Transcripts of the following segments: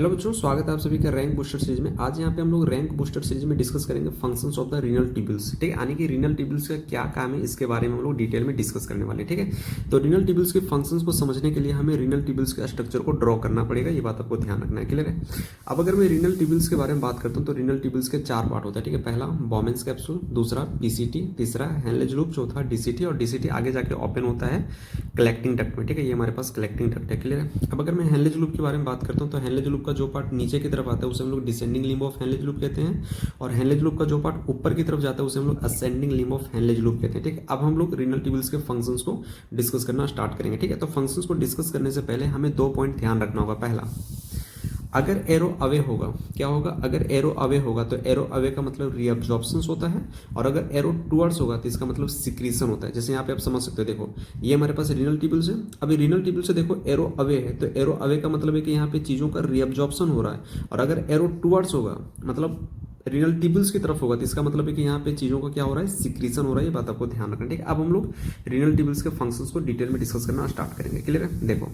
Hello बच्चों, स्वागत है आप सभी का रैंक बूस्टर सीरीज में। आज यहाँ पे हम लोग रैंक बूस्टर सीरीज में डिस्कस करेंगे functions of the renal tubules. ठीक है, यानी कि रीनल ट्यूबल्स का क्या काम है इसके बारे में हम लोग डिटेल में डिस्कस करने वाले। ठीक है, तो रीनल ट्यूबल्स के फंक्शंस को समझने के लिए हमें रीनल ट्यूबल्स के स्ट्रक्चर को ड्रॉ करना पड़ेगा, ये बात आपको ध्यान रखना है। क्लियर है। अब अगर मैं रीनल ट्यूबल्स के बारे में बात करता हूँ तो रीनल ट्यूबल्स के 4 पार्ट होता है। ठीक है, पहला बॉमेंस कैप्सूल, दूसरा पीसीटी, तीसरा हैनलेज लूप, चौथा डीसीटी, और डीसीटी आगे जाके ओपन होता है कलेक्टिंग डक्ट में। ठीक है, ये हमारे पास कलेक्टिंग डक्ट है। क्लियर है। अब अगर मैं हैनलेज लूप के बारे में बात करता हूँ तो हैनलेज लूप का जो पार्ट नीचे की तरफ आता है उसे हम लोग descending limb of Henle's loop कहते हैं, और हैनलेज लूप का जो पार्ट ऊपर की तरफ जाता है उसे हम लोग ascending limb of Henle's loop कहते हैं। ठीक है, अब हम लोग रीनल ट्यूबल्स के फंक्शंस को डिस्कस करना स्टार्ट करेंगे। ठीक है, तो फंक्शंस को डिस्कस करने से पहले हमें 2 पॉइंट ध्यान रखना होगा। पहला, अगर एरो अवे होगा, क्या होगा, अगर एरो अवे होगा तो एरो अवे का मतलब रीअब्जॉर्प्शन होता है, और अगर एरो टुवर्ड्स होगा तो इसका मतलब सिक्रीशन होता है। जैसे यहाँ पे आप समझ सकते हो, देखो ये हमारे पास रीनल ट्यूबल्स है। अभी रीनल ट्यूबल से देखो एरो अवे है तो एरो अवे का मतलब है कि यहाँ पे चीजों का रीअब्जॉर्प्शन हो रहा है, और अगर एरो टुवर्ड्स होगा मतलब रीनल ट्यूबल्स की तरफ होगा तो इसका मतलब है कि यहाँ पे चीजों का क्या हो रहा है, सिक्रीशन हो रहा है। ये बात आपको ध्यान रखना। ठीक है, अब हम लोग रीनल ट्यूबल्स के फंक्शंस को डिटेल में डिस्कस करना स्टार्ट करेंगे। क्लियर है। देखो,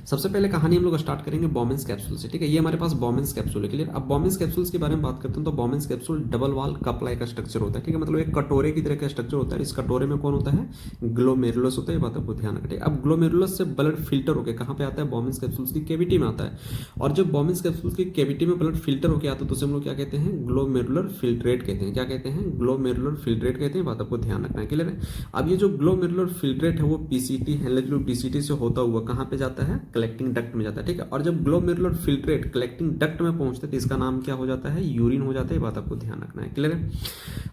सबसे पहले कहानी हम लोग स्टार्ट करेंगे बॉमेंस कैप्सूल से। ठीक है, ये हमारे पास बॉमेंस कैप्सूल है। क्लियर। अब बॉमेंस कैप्सूल्स के बारे में बात करते हैं तो Bowman's capsule double wall cup like का स्ट्रक्चर होता है। ठीक है, मतलब एक कटोरे की तरह का स्ट्रक्चर होता है। इस कटोरे में कौन होता है, ग्लोमेरुलस होता है। ये बात आपको ध्यान रखना है। अब ग्लोमेरुलस से ब्लड फिल्टर होकर कहाँ पे आता है, बॉमेंस कैप्सूल्स की कैविटी में आता है, और जब बॉमेंस कैप्सूल्स की कैविटी में ब्लड फिल्टर होकर आता है तो उसे हम लोग क्या कहते हैं, ग्लोमेरुलर फिल्ट्रेट कहते हैं। क्या कहते हैं, ग्लोमेरुलर फिल्ट्रेट कहते हैं। बात आपको ध्यान रखना है। क्लियर है। अब ये जो ग्लोमेरुलर फिल्ट्रेट है वो पीसीटी हैनलेज लूप डीसीटी से होता हुआ कहाँ पे जाता है, कलेक्टिंग डक्ट में जाता है। ठीक है, और जब ग्लोमेरुलर फिल्ट्रेट कलेक्टिंग डक्ट में पहुंचते तो इसका नाम क्या हो जाता है, यूरिन हो जाता है। बात आपको ध्यान रखना है। क्लियर है।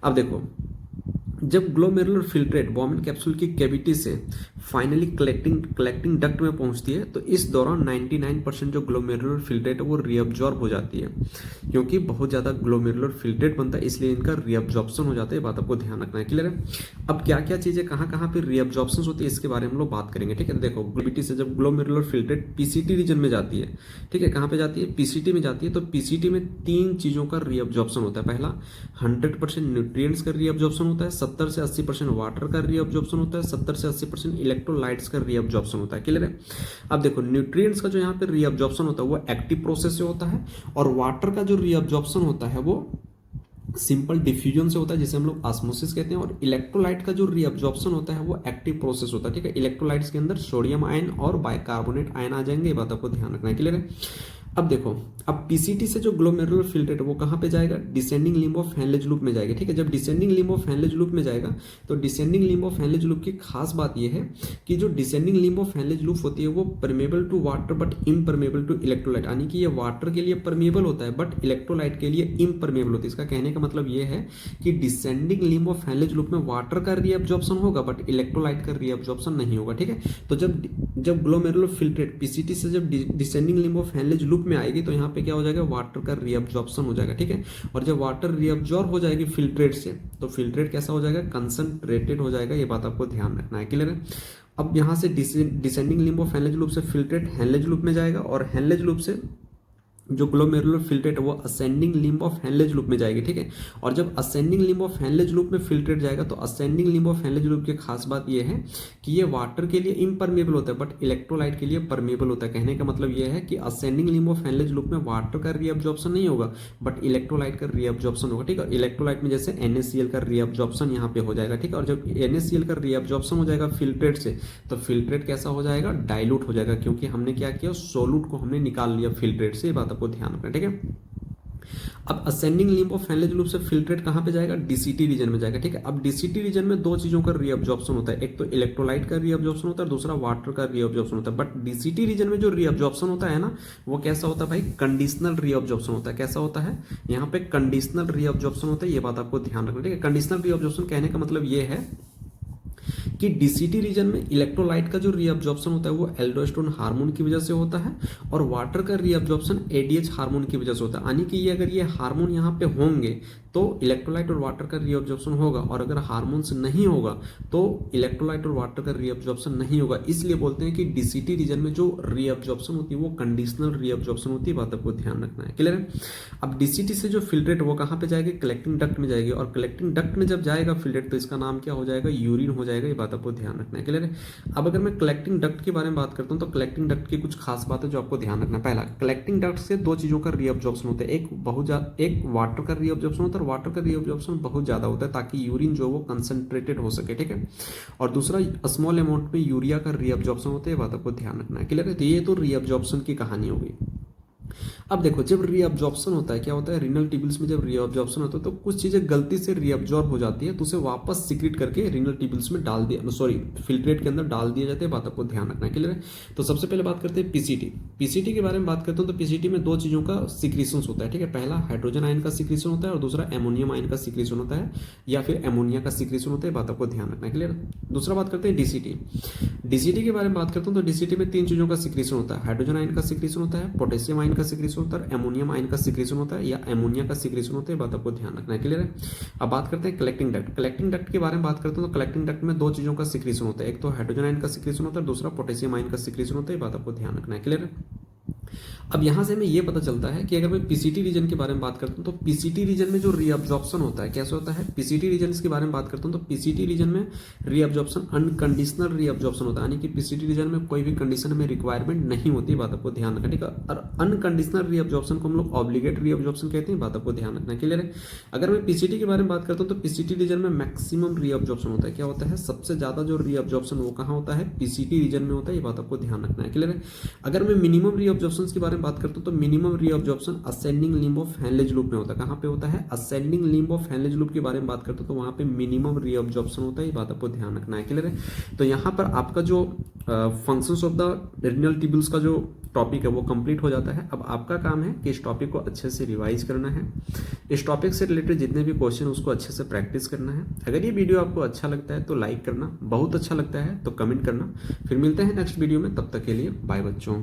अब देखो, जब ग्लोमेरुलर फिल्ट्रेट बॉमेन कैप्सूल की कैविटी से फाइनली कलेक्टिंग डक्ट में पहुंचती है तो इस दौरान 99% जो ग्लोमेरुलर फिल्ट्रेट है वो रीअब्जॉर्ब हो जाती है, क्योंकि बहुत ज्यादा ग्लोमेरुलर फिल्ट्रेट बनता है इसलिए इनका रीअब्जॉर्प्शन हो जाता है। बात आपको ध्यान रखना है। क्लियर है। अब क्या क्या चीजें कहाँ कहाँ पे रीअब्जॉर्प्शन होती है इसके बारे में हम लोग बात करेंगे। ठीक है, देखो कैविटी से जब ग्लोमेरुलर फिल्ट्रेट पीसीटी रीजन में जाती है, ठीक है, कहाँ पे जाती है, पीसीटी में जाती है, तो पीसीटी में 3 चीजों का रीअब्जॉर्प्शन होता है। पहला, 100% न्यूट्रिएंट्स का रीअब्जॉर्प्शन होता है, 70 से 80% वाटर का रीअब्जॉर्प्शन होता है, 70 से 80% इलेक्ट्रोलाइट्स का रीअब्जॉर्प्शन होता है। क्लियर है। अब देखो, न्यूट्रिएंट्स का जो यहाँ पे रीअब्जॉर्प्शन होता है वो एक्टिव प्रोसेस से होता है, और वाटर का जो रीअब्जॉर्प्शन होता है वो सिंपल डिफ्यूजन से होता है जिसे हम लोग ऑस्मोसिस कहते हैं, और इलेक्ट्रोलाइट का जो रीअब्जॉर्प्शन होता है वो एक्टिव प्रोसेस होता है। ठीक है, इलेक्ट्रोलाइट्स के अंदर सोडियम आयन और बाइकार्बोनेट आयन आ जाएंगे। ये बात आपको ध्यान रखना है। क्लियर है। अब देखो, अब पीसीटी से जो ग्लोमेरुलर फिल्ट्रेट है वो कहाँ पे जाएगा, descending limb of Henle's loop में जाएगा। ठीक है, जब descending limb of Henle's loop में जाएगा तो descending limb of Henle's loop की खास बात यह है कि जो descending limb of Henle's loop होती है वो permeable to water but impermeable to electrolyte, यानी कि ये वाटर के लिए परमेबल होता है बट इलेक्ट्रोलाइट के लिए इम्परमेबल होता है। इसका कहने का मतलब ये है कि descending limb of Henle's loop में वाटर का रीअब्जॉर्प्शन होगा बट इलेक्ट्रोलाइट का रीअब्जॉर्प्शन नहीं होगा। ठीक है, तो जब ग्लोमेरुलर फिल्ट्रेट पीसीटी से जब descending limb of Henle's loop में आएगी तो यहाँ पे क्या हो जाएगा, वाटर का रीअब्जॉर्प्शन हो जाएगा। ठीक है, और जब वाटर रीअब्जॉर्ब हो जाएगी फिल्ट्रेट से तो फिल्ट्रेट कैसा हो जाएगा, कंसंट्रेटेड हो जाएगा। ये बात आपको ध्यान रखना है। क्लियर है। अब यहाँ से descending limb of Henle's loop से फिल्ट्रेट हैनलेज लूप में जाएगा, और हैनलेज लूप से जो ग्लोमेरुलर फिल्ट्रेट है वो ascending limb of Henle's loop में जाएगी। ठीक है, और जब ascending limb of Henle's loop में फिल्ट्रेट जाएगा तो ascending limb of Henle's loop की खास बात ये है कि ये वाटर के लिए इम्परमेबल होता है बट इलेक्ट्रोलाइट के लिए परमेबल होता है। कहने का मतलब ये है कि ascending limb of Henle's loop में वाटर का रीअब्जॉर्प्शन नहीं होगा बट इलेक्ट्रोलाइट का रीअब्जॉर्प्शन होगा। ठीक है, इलेक्ट्रोलाइट में जैसे NaCl का रीअब्जॉर्प्शन यहाँ पे हो जाएगा। ठीक है, और जब NaCl का रीअब्जॉर्प्शन हो जाएगा फिल्ट्रेट से तो फिल्ट्रेट कैसा हो जाएगा, डाइल्यूट हो जाएगा, क्योंकि हमने क्या किया, सोलूट को हमने निकाल लिया फिल्ट्रेट से। ये बात आपको ध्यान रखना है। ठीक है, अब ascending limb of Henle's loop से फिल्ट्रेट कहां पे जाएगा, डीसीटी रीजन में जाएगा। ठीक है, अब डीसीटी रीजन में 2 चीजों का रीअब्जॉर्प्शन होता है, एक तो इलेक्ट्रोलाइट का रीअब्जॉर्प्शन होता है, दूसरा वाटर का रीअब्जॉर्प्शन होता है। बट डीसीटी रीजन में जो रीअब्जॉर्प्शन होता है ना वो कैसा होता है भाई, कंडीशनल रीअब्जॉर्प्शन होता है। कैसा होता है, यहाँ पे कंडीशनल रीअब्जॉर्प्शन होता है। ये बात आपको ध्यान रखना। ठीक है, कंडीशनल रीअब्जॉर्प्शन कहने का मतलब ये है कि डीसीटी रीजन में इलेक्ट्रोलाइट का जो रीअब्जॉर्प्शन होता है वो एल्डोस्टेरोन हार्मोन की वजह से होता है, और वाटर का रीअब्जॉर्प्शन एडीएच हार्मोन की वजह से होता है। यानी कि ये अगर ये हार्मोन यहाँ पे होंगे तो इलेक्ट्रोलाइट और वाटर का रीअब्जॉर्प्शन होगा, और अगर हार्मोन्स नहीं होगा तो इलेक्ट्रोलाइट और वाटर का रीअब्जॉर्प्शन नहीं होगा। इसलिए बोलते हैं कि डीसीटी रीजन में जो रीअब्जॉर्प्शन होती है वो कंडीशनल रीअब्जॉर्प्शन होती है। बात आपको ध्यान रखना है। क्लियर है। अब डीसीटी से जो फिल्ट्रेट वो कहाँ पे जाएगी, कलेक्टिंग डक्ट में जाएगी, और कलेक्टिंग डक्ट में जब जाएगा फिल्ट्रेट तो इसका नाम क्या हो जाएगा, यूरिन हो जाएगा। ये बात बात आपको ध्यान रखना है। क्लियर है। अब अगर मैं कलेक्टिंग डक्ट के बारे में बात करता हूँ तो कलेक्टिंग डक्ट की कुछ खास बात है जो आपको ध्यान रखना है। पहला, कलेक्टिंग डक्ट से दो चीज़ों का रीअब्जॉर्प्शन होता है, एक वाटर का रीअब्जॉर्प्शन होता है, और वाटर का रीअब्जॉर्प्शन बहुत ज़्यादा होता है ताकि यूरिन जो वो कंसंट्रेटेड हो सके। ठीक है। और दूसरा, स्मॉल अमाउंट में यूरिया का रीअब्जॉर्प्शन होता है, ये बात आपको ध्यान रखना है। क्लियर है। तो ये तो रीअब्जॉर्प्शन की कहानी हो गई। अब देखो, जब रीअब्जॉर्प्शन होता है, क्या होता है, रीनल ट्यूब्यूल्स में जब रीअब्जॉर्प्शन होता है तो कुछ चीजें गलती से रीअब्जॉर्ब हो जाती है, तो उसे वापस सीक्रेट करके रीनल ट्यूब्यूल्स में डाल दिया, सॉरी, फिल्ट्रेट के अंदर डाल दिया जाता है। बात आपको ध्यान रखना है। क्लियर है। तो सबसे पहले बात करते हैं पीसीटी। पीसीटी के बारे में बात करते हो तो पीसीटी में दो चीजों का सिक्रीशन होता है। ठीक है। पहला हाइड्रोजन आयन का सिक्रीशन होता है और दूसरा एमोनियम आयन का सिक्रीशन होता है, या फिर एमोनिया का सिक्रीशन होता है। बात आपको ध्यान रखना है। क्लियर। दूसरा बात करते हैं डीसीटी। डीसीटी के बारे में बात करता हूँ तो डीसीटी में तीन चीजों का सिक्रीशन होता है, हाइड्रोजन आयन का सिक्रीशन होता है, पोटेशियम आयन का सिक्रीशन होता है, एमोनियम आयन का सिक्रीशन होता है, या एमोनिया का सिक्रीशन होता है। बात आपको ध्यान रखना है। क्लियर है। अब बात करते हैं कलेक्टिंग डक्ट। कलेक्टिंग डक्ट के बारे में बात करते हैं तो कलेक्टिंग डक्ट में दो चीजों का सिक्रीशन होता है, एक तो हाइड्रोजन आयन का सिक्रीशन होता है, दूसरा पोटेशियम आयन का सिक्रीशन होता है। बात आपको ध्यान रखना है। क्लियर है। अब यहां से हमें यह पता चलता है कि अगर मैं पीसीटी रीजन के बारे में बात करता हूं तो पीसीटी रीजन में जो रीअब्जॉर्प्शन होता है कैसे होता है, पीसीटी रीजन के बारे में बात करता हूं तो पीसीटी रीजन में रीअब्जॉर्प्शन अनकंडीशनल रीअब्जॉर्प्शन होता है, यानी कि पीसीटी रीजन में कोई भी कंडीशन में रिक्वायरमेंट नहीं होती। बात आपको ध्यान रखना। ठीक है। और अनकंडीशनल रीअब्जॉर्प्शन को हम लोग ऑब्लिगेट रीअब्जॉर्प्शन कहते हैं। बात आपको ध्यान रखना। क्लियर है। अगर मैं पीसीटी के बारे में बात करता हूं तो पीसीटी रीजन में मैक्सिमम रीअब्जॉर्प्शन होता है। क्या होता है, सबसे ज्यादा जो रीअब्जॉर्प्शन वो कहां होता है, पीसीटी रीजन में होता है। ये बात आपको ध्यान रखना है। क्लियर है। अगर मैं मिनिमम रीअब्जॉर्प्शन के बारे में बात करता हूं तो minimum reabsorption ascending limb of Henle's loop में होता है। कहां पे होता है, ascending limb of Henle's loop के बारे में बात करते हो तो वहां पे मिनिमम रीअब्जॉर्प्शन होता है। ये बात आपको ध्यान रखना है। क्लियर है। तो यहां पर आपका जो functions of the renal tubules का जो टॉपिक है वो कंप्लीट हो जाता है। अब आपका काम है कि इस टॉपिक को अच्छे से रिवाइज करना है, इस टॉपिक से रिलेटेड जितने भी क्वेश्चन उसको अच्छे से प्रैक्टिस करना है। अगर ये वीडियो आपको अच्छा लगता है तो लाइक करना, बहुत अच्छा लगता है तो कमेंट करना। फिर मिलते हैं नेक्स्ट वीडियो में, तब तक के लिए बाय बच्चों।